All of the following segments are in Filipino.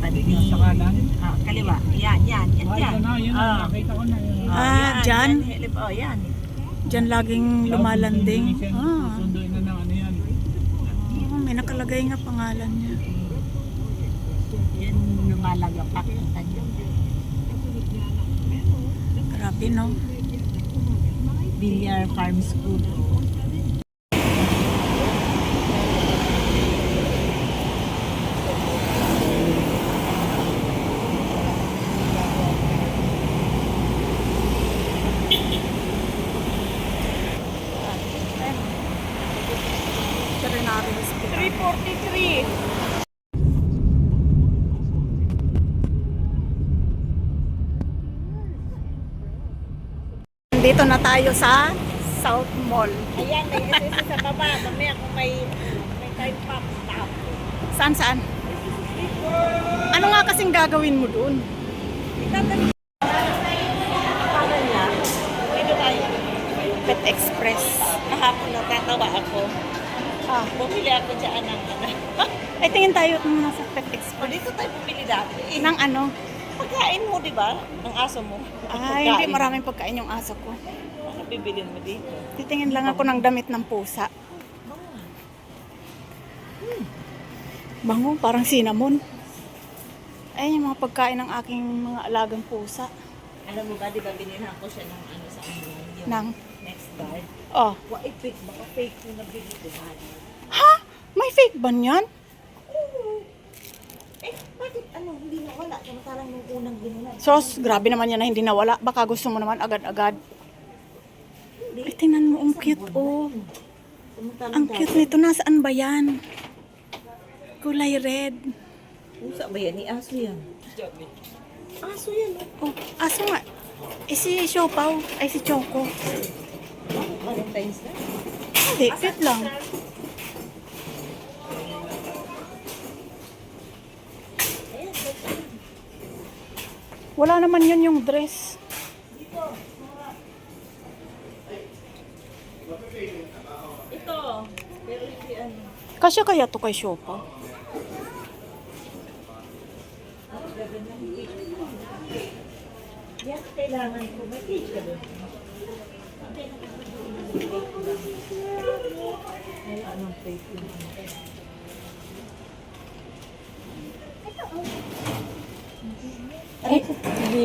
Pandi. Sa kanan. Kaliwa. Yan. Ito na, yun na. Nakita ko na yun. Dyan? Yan. Diyan laging lumalanding. Susunduin na ng ano yan. May nakalagay nga pangalan niya. Yan lumalagapak yung kanya. Grabe, no? Villar Farm School. Veterinary Hospital. 343. Dito na tayo sa South Mall. Ayan, may SS sa baba. Mamaya kung may time pump stop. Saan? Ano nga kasing gagawin mo doon? Pangalan niya. Ito tayo. Pet Express. Kahapon natatawa ako. Bumili ako dyan ng ano. Ay, tingin tayo kung nasa Pet O, Express. dito tayo bumili dati. Ng ano? Pagkain mo, di ba? Ang aso mo. Ay, hindi maraming pagkain yung aso ko. Ano bibilin mo dito? Titingin lang ako ng damit ng pusa. Bango, parang cinnamon. Ay, yung mga pagkain ng aking mga alagang pusa. Alam mo ba, di ba binilhan ko siya ng ano sa ano? Yung Nang, next guard. oh. Fake. Baka fake yung nabili, di ba? Ha? May fake ba niyan? Oo. Bakit ano, hindi nawala? Samantalang nung unang ginunan. Sos, grabe naman yan na hindi nawala. Baka gusto mo naman agad-agad. Ay, tingnan mo, ang cute, oh. Ang cute nito. Nasaan ba yan? Kulay red. Usa ba yan? Aso yan. Aso yan, oh. Oh, aso nga. Eh, si Siopaw. Ay, si Choco. Valentine's na. Hindi, cute lang. Wala naman yun yung dress. Ito. Pero hindi ano. Kasya kaya to kay Siopaw? Yan, kailangan ko. May cage ka doon. Ay, anong fake yun? Eh,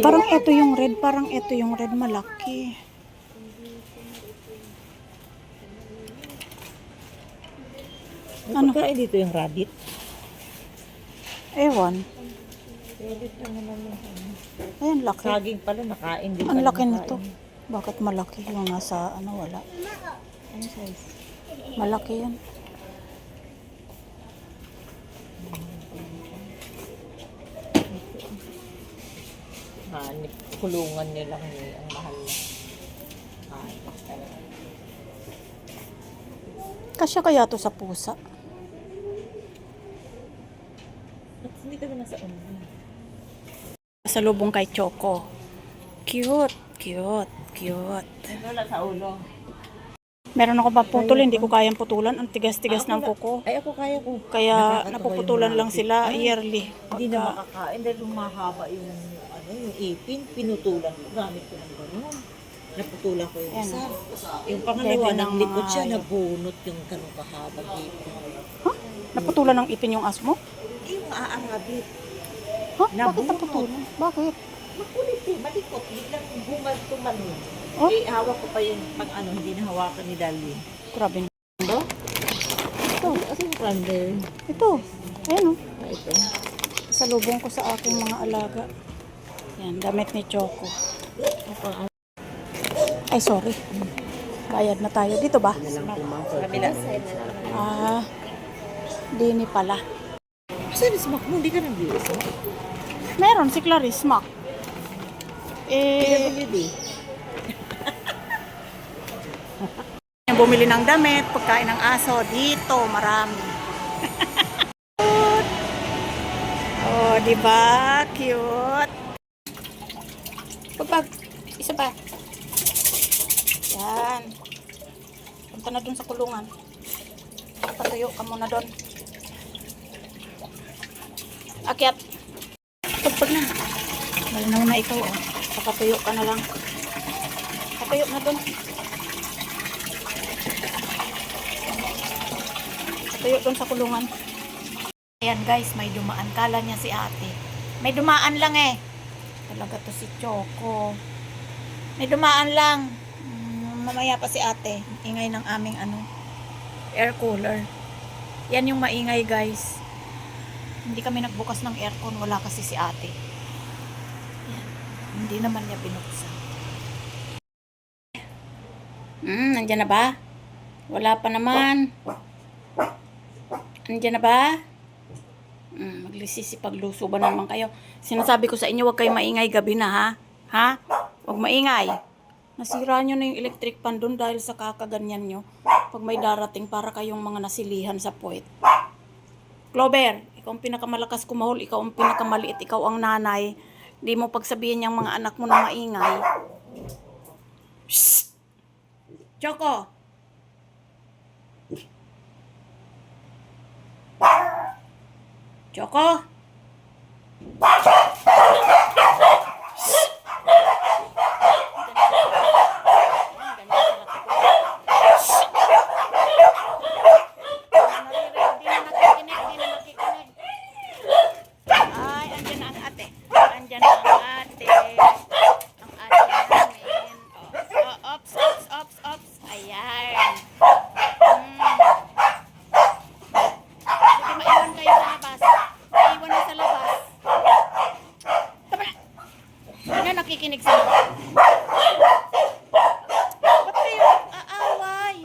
parang ito yung red. Parang ito yung red malaki. Ano? Pagkain dito yung rabbit. Ewan. Rabbit na naman yung ano. Ayan, laki. Saging pala, nakain din Ang pala laki nakain. nito. Bakit malaki yung nasa ano wala? Ano size? Malaki yan. Hanip, kulungan niya lang eh, ang mahal na. Hanip talaga. Kasya kaya to sa pusa? Ba't hindi ka na nasa ulo? Sa lubong kay Choco. Cute. Wala sa ulo. Meron ako paputol, hindi ko kayang putulan. Ang tigas-tigas ng kuko. Ay, ako kaya ko. Kaya Nakakatawa napuputulan yung lang sila rabbit. yearly. Hindi na makakain dahil lumahaba yung ano, yung ipin, pinutulan ko. Gamit ko ng gano'n. Naputulan ko yung Ayan. isa. Yung pangalawa, Bebe ng ng likod mga siya, hayop. nabunot yung ganun kahabang ipin. Ha? Naputulan ng ipin yung aso mo? Yung aarabit. Ha? Bakit Nabunot. naputulan? Bakit? Makulit eh, malikot. Biglang tumalon. Oh? Eh, hawak ko pa yung pag ano, hindi nahawakan ni Dali. Grabe. Ito? Kasi yung crander. Ito. Ayan oh. Ito. Sa lubong ko sa aking mga alaga. Yan, damit ni Choco. Ay, sorry. Bayad na tayo. Dito ba? Kabila. Dini pala. Saan is mo? Hindi ka nang bilis. Meron si Clarice Mac. PWD. Yung bumili ng damit, pagkain ng aso, dito marami. Cute. Oh, di ba? Cute. Pagpag, isa pa. Yan. Punta na dun sa kulungan. Patuyo ka muna dun. Akyat. pagpag na. Malinaw na ito, oh. Pakatuyo ka na lang. Patuyo na dun. Patuyo dun sa kulungan. Ayan guys, may dumaan. Kala niya si ate. May dumaan lang eh. Talaga to si Choco. May dumaan lang. Mamaya pa si ate. Ingay ng aming air cooler. Yan yung maingay guys. Hindi kami nagbukas ng aircon. Wala kasi si ate. Yan. Hindi naman niya binuksan. Nandyan na ba? Wala pa naman. Nandyan na ba? Maglisisipagluso ba naman kayo? Sinasabi ko sa inyo, huwag kayo maingay gabi na, ha? Ha? Huwag maingay. Nasira nyo na yung electric pan doon dahil sa kakaganyan nyo. Pag may darating, para kayong mga nasilihan sa puwet. Clover, ikaw ang pinakamalakas kumahol, ikaw ang pinakamaliit, ikaw ang nanay. Hindi mo pagsabihin yung mga anak mo na maingay. Shhh! Choco! Choco! Ay, andyan na ang ate. Andyan na ang ate. Ang ate namin. Ops, ops, ops, ops. Ayan. Sige, maiwan kayo sa labas. Maiwan na sa labas. Tama na. Ano nakikinig sa mga? Ba't kayo aaway?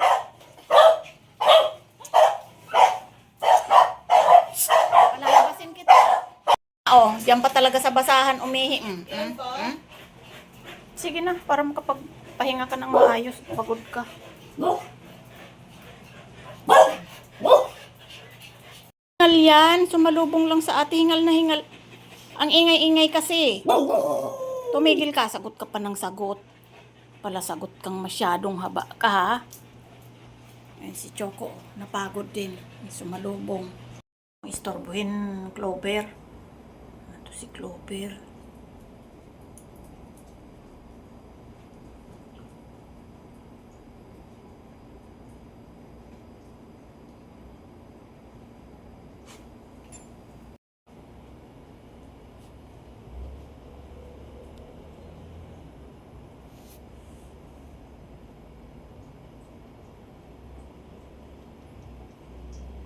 Palalabasin kita. Oh, diyan pa talaga sa basahan umihi. Sige na, para makapagpahinga ka ng maayos. Pagod ka. Hingal yan. Sumalubong lang sa ate. Hingal na hingal. Ang ingay-ingay kasi. Tumigil ka. Sagot ka pa ng sagot. Pala sagot kang masyadong haba ka, ha? Ayan si Choco. Napagod din. Sumalubong. Istorbohin Clover. Ito si Clover.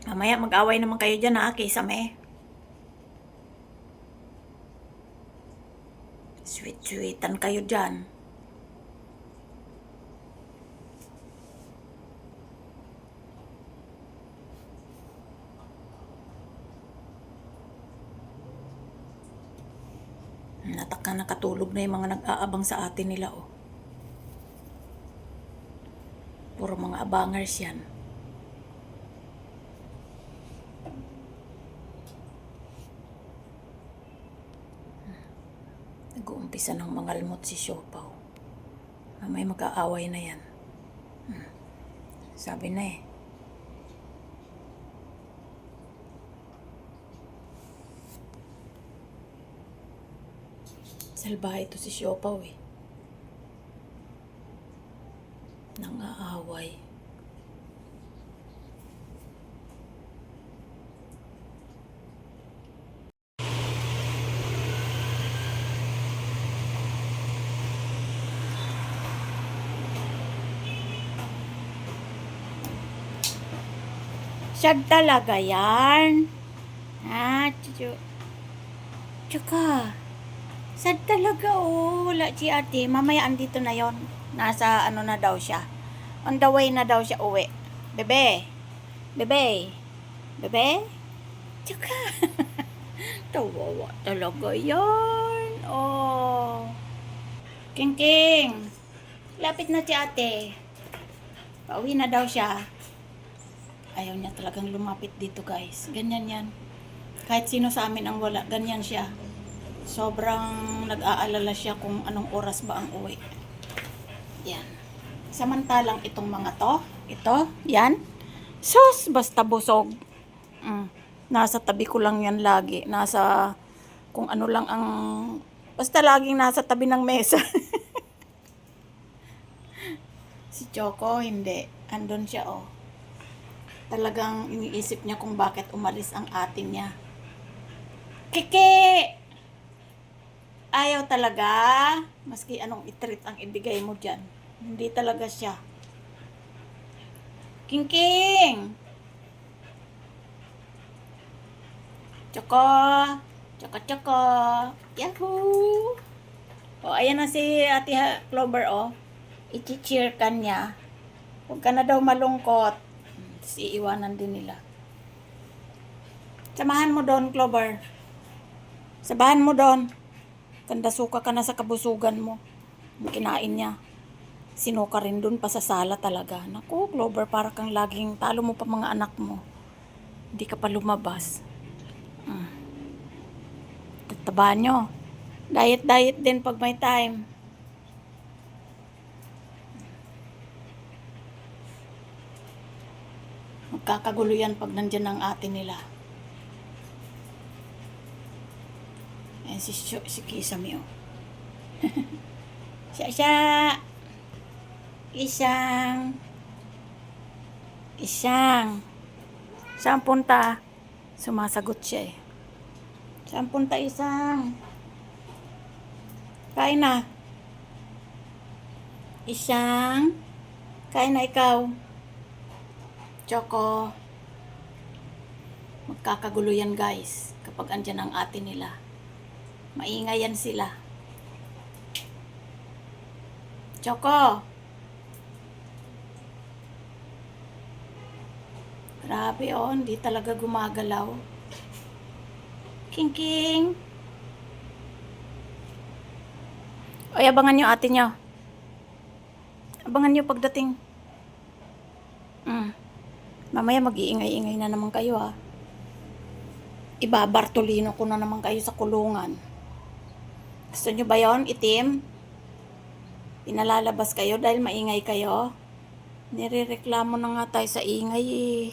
Mamaya mag-away naman kayo dyan, ha, Kisame. Sweet-sweetan kayo dyan. Nataka nakatulog na yung mga nag-aabang sa atin nila, oh. Puro mga abangers yan. Nag-uumpisa ng mangalmot si Siopaw. May mag-aaway na yan. Sabi na eh. Salbahe ito si Siopaw eh. Nang-aaway. Sad talaga yan. Ha, Tsaka, sad talaga, oh. Wala si ate. Mamaya andito na yon. Nasa ano na daw siya. On the way na daw siya uwi. Bebe. Bebe. Bebe. Tsaka. Tawawa talaga yan. Oh. King. Lapit na si ate. Pauwi na daw siya. Ayaw niya talagang lumapit dito, guys. Ganyan yan. Kahit sino sa amin ang wala, ganyan siya. Sobrang nag-aalala siya kung anong oras ba ang uwi. Yan. Samantalang itong mga to, ito, yan. Sus, basta busog. Nasa tabi ko lang yan lagi. Nasa Kung ano lang ang... Basta laging nasa tabi ng mesa. Si Choco, hindi. Andun siya, oh. Talagang iniisip niya kung bakit umalis ang ate niya. Kiki! Ayaw talaga. Maski anong itreat ang ibigay mo dyan. Hindi talaga siya. King! Choco! Choco! Yahoo! O, ayan na si Ate Clover, oh. I-cheer ka niya. Huwag ka na daw malungkot. Tapos iiwanan din nila. Samahan mo doon, Clover. Sabahan mo doon. Kandasuka ka na sa kabusugan mo. Ang kinain niya. Sinuka rin doon pa sa sala talaga. Naku, Clover, para kang laging talo mo pa mga anak mo. Hindi ka pa lumabas. Tatabaan nyo. Diet din pag may time. Magkakagulo yan pag nandyan ang ate nila. Ayan si Kisame, oh. Siya. Isang. Saan punta? Sumasagot siya, eh. Saan punta, isang? Kain na. Isang. Kain na ikaw. Choco. Magkakagulo yan, guys. Kapag andyan ang ate nila. Maingay yan sila. Choco. Grabe, oh. Hindi talaga gumagalaw. King. Oy, abangan nyo ate nyo. Abangan nyo pagdating. Mamaya mag-iingay-ingay na naman kayo, ha. Ibabartolino ko na naman kayo sa kulungan. Gusto nyo ba yun? Itim? Pinalalabas kayo dahil maingay kayo? Nirereklamo na nga tayo sa ingay, eh.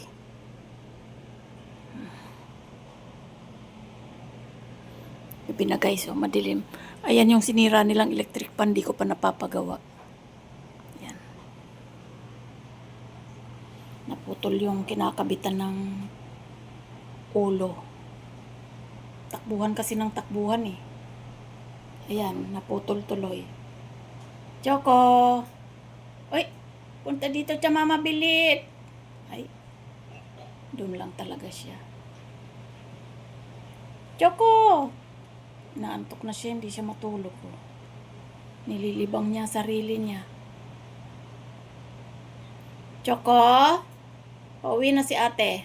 Gabi na, guys, oh, madilim. Ayan yung sinira nilang electric pan, di ko pa napapagawa. Yan. Naputol yung kinakabitan ng ulo. Takbuhan kasi ng takbuhan, eh. Ayan, naputol tuloy. Choco! Uy! Punta dito siya, mama, bilit! Ay, doon lang talaga siya. Choco! Naantok na siya, hindi siya matulog. Nililibang niya sarili niya. Choco? Pauwi na si ate.